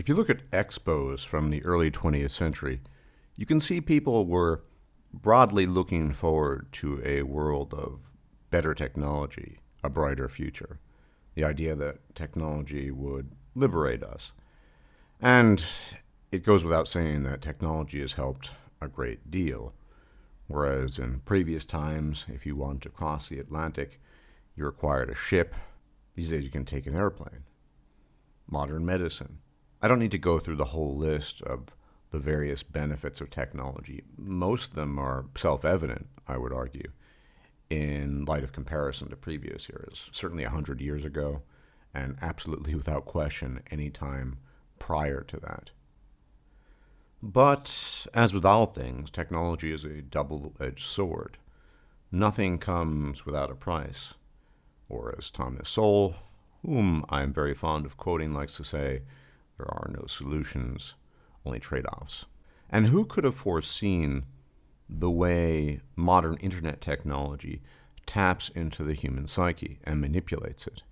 If you look at expos from the early 20th century, you can see people were broadly looking forward to a world of better technology, a brighter future. The idea that technology would liberate us. And it goes without saying that technology has helped a great deal. Whereas in previous times, if you wanted to cross the Atlantic, you required a ship. These days you can take an airplane. Modern medicine. I don't need to go through the whole list of the various benefits of technology. Most of them are self-evident, I would argue, in light of comparison to previous years. Certainly 100 years ago, and absolutely without question any time prior to that. But, as with all things, technology is a double-edged sword. Nothing comes without a price. Or as Thomas Sowell, whom I am very fond of quoting, likes to say, there are no solutions, only trade-offs. And who could have foreseen the way modern internet technology taps into the human psyche and manipulates it?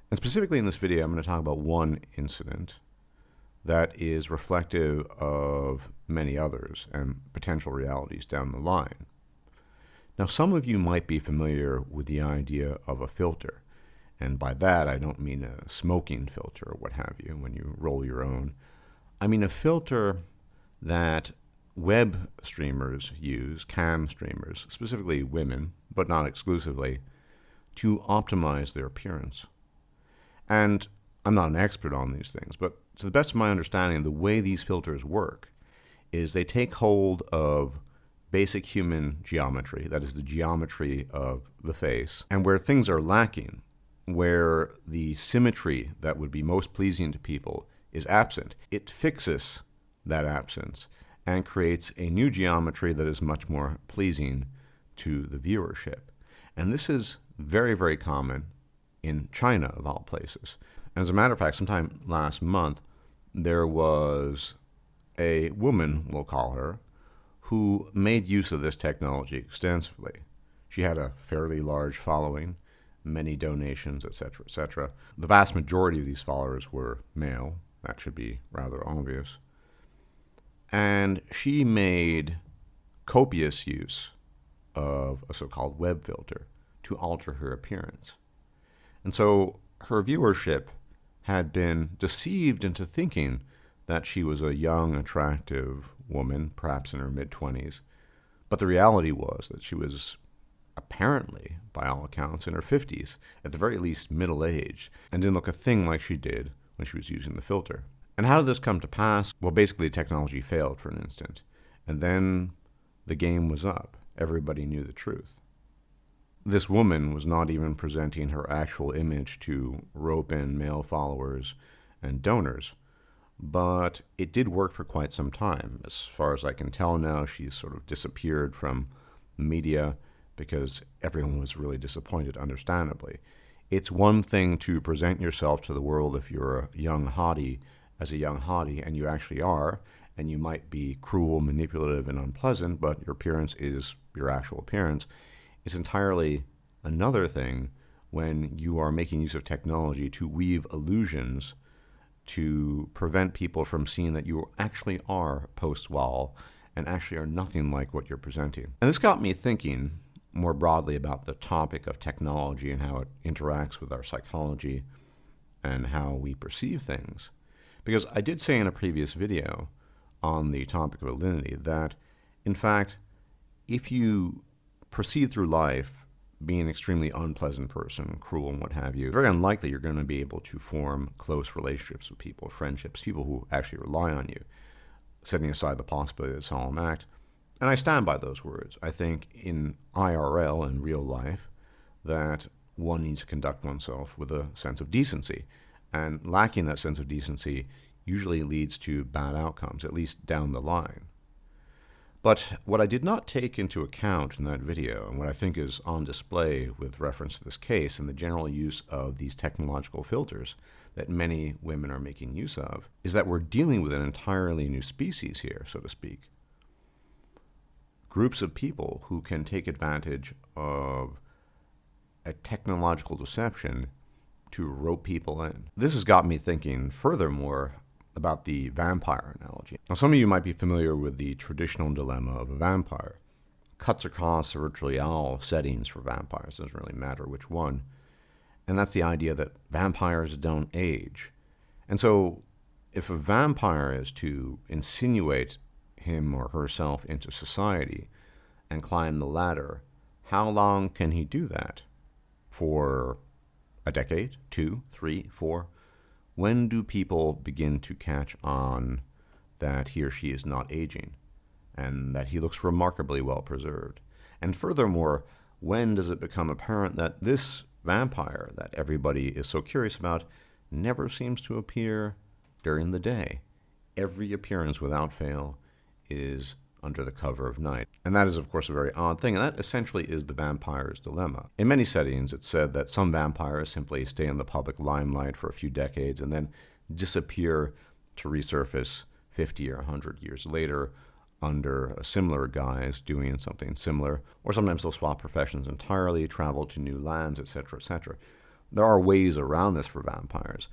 And specifically in this video, I'm going to talk about one incident that is reflective of many others and potential realities down the line. Now, some of you might be familiar with the idea of a filter. And by that, I don't mean a smoking filter or what have you, when you roll your own. I mean a filter that web streamers use, cam streamers, specifically women, but not exclusively, to optimize their appearance. And I'm not an expert on these things, but to the best of my understanding, the way these filters work is they take hold of basic human geometry, that is the geometry of the face, and where things are lacking, where the symmetry that would be most pleasing to people is absent, it fixes that absence and creates a new geometry that is much more pleasing to the viewership. And this is very, very common in China, of all places. And as a matter of fact, sometime last month, there was a woman, we'll call her, who made use of this technology extensively. She had a fairly large following, many donations, etc., etc. The vast majority of these followers were male. That should be rather obvious. And she made copious use of a so-called web filter to alter her appearance. And so her viewership had been deceived into thinking that she was a young, attractive woman, perhaps in her mid-20s. But the reality was that she was apparently, by all accounts, in her 50s, at the very least middle-aged, and didn't look a thing like she did when she was using the filter. And how did this come to pass? Well, basically the technology failed for an instant, and then the game was up. Everybody knew the truth. This woman was not even presenting her actual image to rope in male followers and donors, but it did work for quite some time. As far as I can tell now, she's sort of disappeared from the media because everyone was really disappointed, understandably. It's one thing to present yourself to the world if you're a young hottie as a young hottie, and you actually are, and you might be cruel, manipulative, and unpleasant, but your appearance is your actual appearance. It's entirely another thing when you are making use of technology to weave illusions to prevent people from seeing that you actually are post-wall and actually are nothing like what you're presenting. And this got me thinking more broadly about the topic of technology and how it interacts with our psychology and how we perceive things. Because I did say in a previous video on the topic of alinity that, in fact, if you proceed through life being an extremely unpleasant person, cruel and what have you, very unlikely you're going to be able to form close relationships with people, friendships, people who actually rely on you, setting aside the possibility of a solemn act. And I stand by those words. I think in IRL, in real life, that one needs to conduct oneself with a sense of decency. And lacking that sense of decency usually leads to bad outcomes, at least down the line. But what I did not take into account in that video, and what I think is on display with reference to this case and the general use of these technological filters that many women are making use of, is that we're dealing with an entirely new species here, so to speak. Groups of people who can take advantage of a technological deception to rope people in. This has got me thinking, furthermore, about the vampire analogy. Now, some of you might be familiar with the traditional dilemma of a vampire. Cuts across virtually all settings for vampires. It doesn't really matter which one. And that's the idea that vampires don't age. And so if a vampire is to insinuate him or herself into society and climb the ladder, how long can he do that? For a decade, 2, 3, 4? When do people begin to catch on that he or she is not aging and that he looks remarkably well preserved? And furthermore, when does it become apparent that this vampire that everybody is so curious about never seems to appear during the day? Every appearance without fail is under the cover of night. And that is, of course, a very odd thing. And that essentially is the vampire's dilemma. In many settings, it's said that some vampires simply stay in the public limelight for a few decades and then disappear to resurface 50 or 100 years later under a similar guise, doing something similar. Or sometimes they'll swap professions entirely, travel to new lands, etc., etc. There are ways around this for vampires.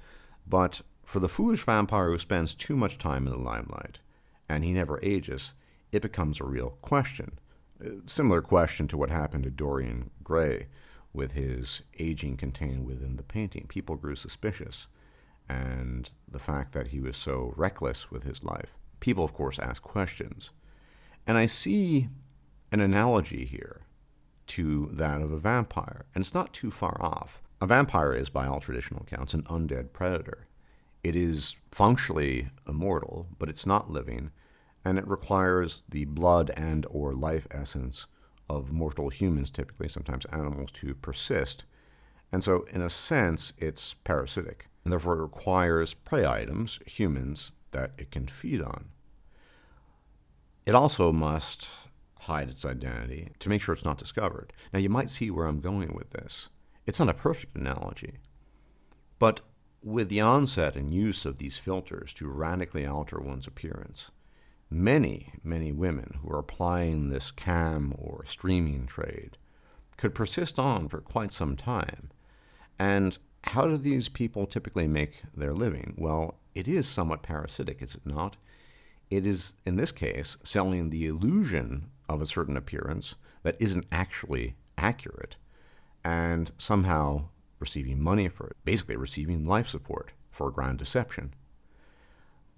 But for the foolish vampire who spends too much time in the limelight and he never ages, it becomes a real question. A similar question to what happened to Dorian Gray with his aging contained within the painting. People grew suspicious, and the fact that he was so reckless with his life. People, of course, ask questions. And I see an analogy here to that of a vampire, and it's not too far off. A vampire is, by all traditional accounts, an undead predator. It is functionally immortal, but it's not living, and it requires the blood and or life essence of mortal humans, typically, sometimes animals, to persist. And so, in a sense, it's parasitic, and therefore it requires prey items, humans, that it can feed on. It also must hide its identity to make sure it's not discovered. Now, you might see where I'm going with this. It's not a perfect analogy, but with the onset and use of these filters to radically alter one's appearance, many women who are applying this cam or streaming trade could persist on for quite some time. And how do these people typically make their living? Well, it is somewhat parasitic, is it not? It is, in this case, selling the illusion of a certain appearance that isn't actually accurate and somehow receiving money for it, basically receiving life support for a grand deception.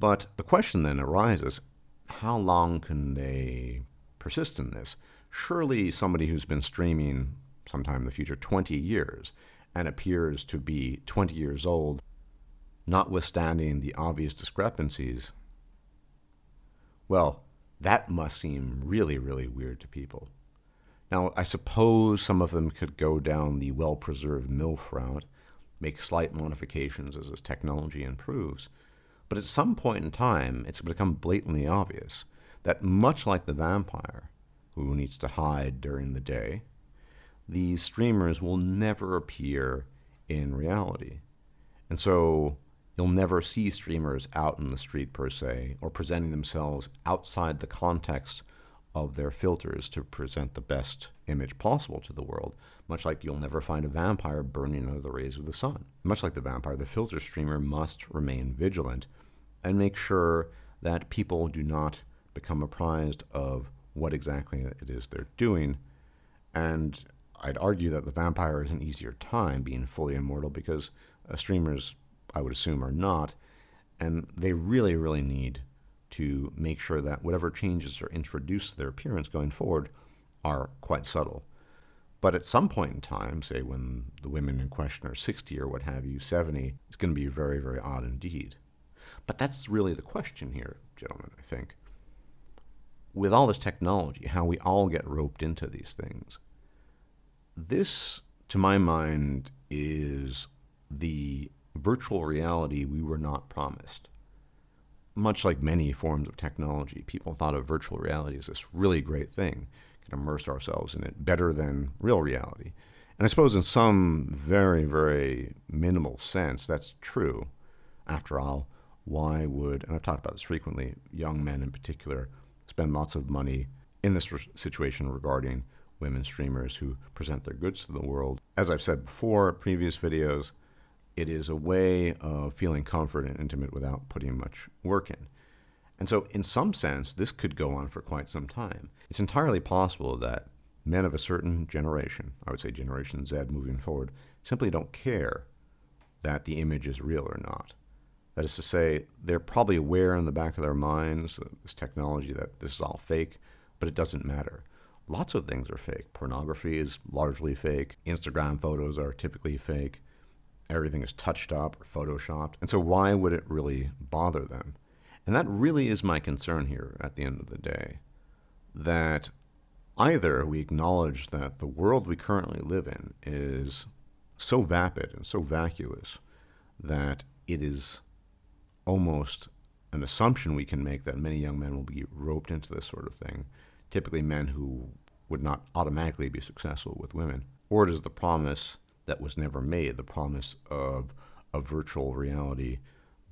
But the question then arises, how long can they persist in this? Surely somebody who's been streaming sometime in the future 20 years and appears to be 20 years old, notwithstanding the obvious discrepancies, well, that must seem really, really weird to people. Now, I suppose some of them could go down the well-preserved MILF route, make slight modifications as this technology improves, but at some point in time, it's become blatantly obvious that much like the vampire, who needs to hide during the day, these streamers will never appear in reality. And so you'll never see streamers out in the street per se, or presenting themselves outside the context of their filters to present the best image possible to the world, much like you'll never find a vampire burning under the rays of the sun. Much like the vampire, the filter streamer must remain vigilant and make sure that people do not become apprised of what exactly it is they're doing. And I'd argue that the vampire is an easier time being fully immortal because streamers, I would assume, are not, and they really, really need to make sure that whatever changes are introduced to their appearance going forward are quite subtle. But at some point in time, say when the women in question are 60 or what have you, 70, it's going to be very, very odd indeed. But that's really the question here, gentlemen, I think. With all this technology, how we all get roped into these things, this, to my mind, is the virtual reality we were not promised. Much like many forms of technology, people thought of virtual reality as this really great thing. We can immerse ourselves in it better than real reality. And I suppose in some very, very minimal sense, that's true. After all, why would, and I've talked about this frequently, young men in particular spend lots of money in this situation regarding women streamers who present their goods to the world? As I've said before, previous videos, It is a way of feeling comfort and intimate without putting much work in. And so, in some sense, this could go on for quite some time. It's entirely possible that men of a certain generation, I would say Generation Z moving forward, simply don't care that the image is real or not. That is to say, they're probably aware in the back of their minds, this technology, that this is all fake, but it doesn't matter. Lots of things are fake. Pornography is largely fake. Instagram photos are typically fake. Everything is touched up or photoshopped. And so why would it really bother them? And that really is my concern here at the end of the day. That either we acknowledge that the world we currently live in is so vapid and so vacuous that it is almost an assumption we can make that many young men will be roped into this sort of thing, typically men who would not automatically be successful with women. Or it is the promise that was never made, the promise of a virtual reality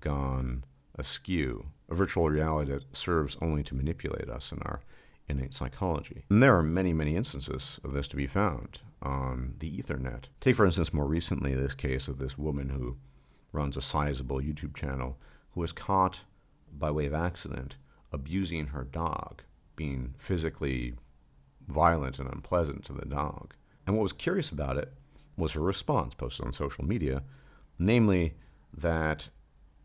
gone askew, a virtual reality that serves only to manipulate us in our innate psychology. And there are many, many instances of this to be found on the Ethernet. Take, for instance, more recently this case of this woman who runs a sizable YouTube channel who was caught by way of accident abusing her dog, being physically violent and unpleasant to the dog. And what was curious about it was her response posted on social media, namely that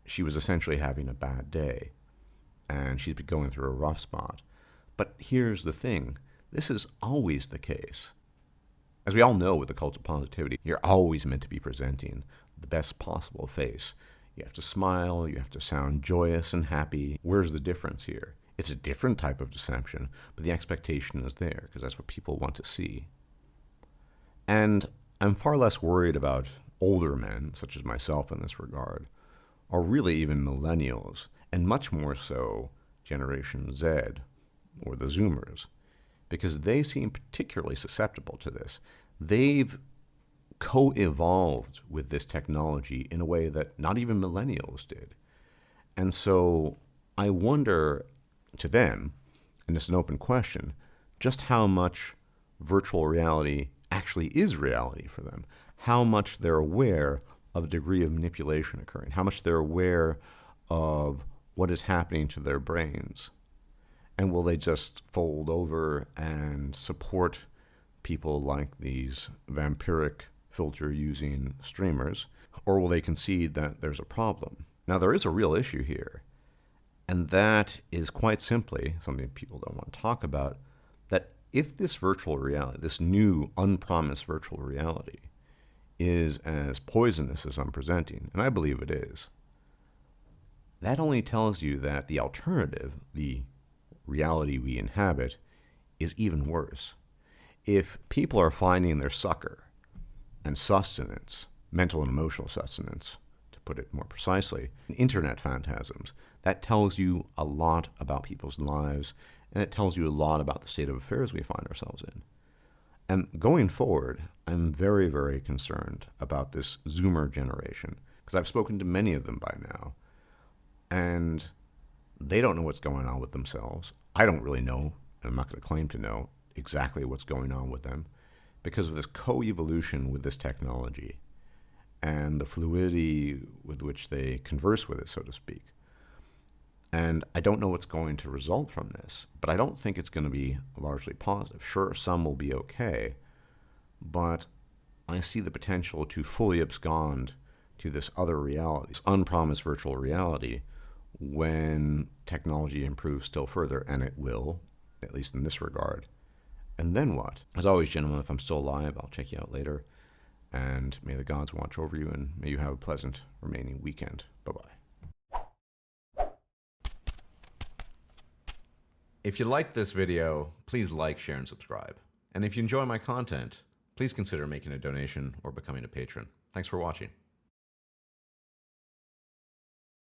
she was essentially having a bad day and she's been going through a rough spot. But here's the thing, this is always the case. As we all know with the cult of positivity, you're always meant to be presenting the best possible face. You have to smile, you have to sound joyous and happy. Where's the difference here? It's a different type of deception, but the expectation is there because that's what people want to see. And I'm far less worried about older men, such as myself in this regard, or really even millennials, and much more so Generation Z or the Zoomers, because they seem particularly susceptible to this. They've co-evolved with this technology in a way that not even millennials did. And so I wonder to them, and it's an open question, just how much virtual reality actually is reality for them, how much they're aware of a degree of manipulation occurring, how much they're aware of what is happening to their brains. And will they just fold over and support people like these vampiric filter-using streamers, or will they concede that there's a problem? Now, there is a real issue here, and that is quite simply something people don't want to talk about, that if this virtual reality, this new unpromised virtual reality, is as poisonous as I'm presenting, and I believe it is, that only tells you that the alternative, the reality we inhabit, is even worse. If people are finding their succor and sustenance, mental and emotional sustenance, to put it more precisely, in internet phantasms, that tells you a lot about people's lives, and it tells you a lot about the state of affairs we find ourselves in. And going forward, I'm very, very concerned about this Zoomer generation, because I've spoken to many of them by now, and they don't know what's going on with themselves. I don't really know, and I'm not going to claim to know exactly what's going on with them, because of this co-evolution with this technology and the fluidity with which they converse with it, so to speak. And I don't know what's going to result from this, but I don't think it's going to be largely positive. Sure, some will be okay, but I see the potential to fully abscond to this other reality, this unpromised virtual reality, when technology improves still further, and it will, at least in this regard. And then what? As always, gentlemen, if I'm still alive, I'll check you out later, and may the gods watch over you, and may you have a pleasant remaining weekend. Bye-bye. If you liked this video, please like, share, and subscribe. And if you enjoy my content, please consider making a donation or becoming a patron. Thanks for watching.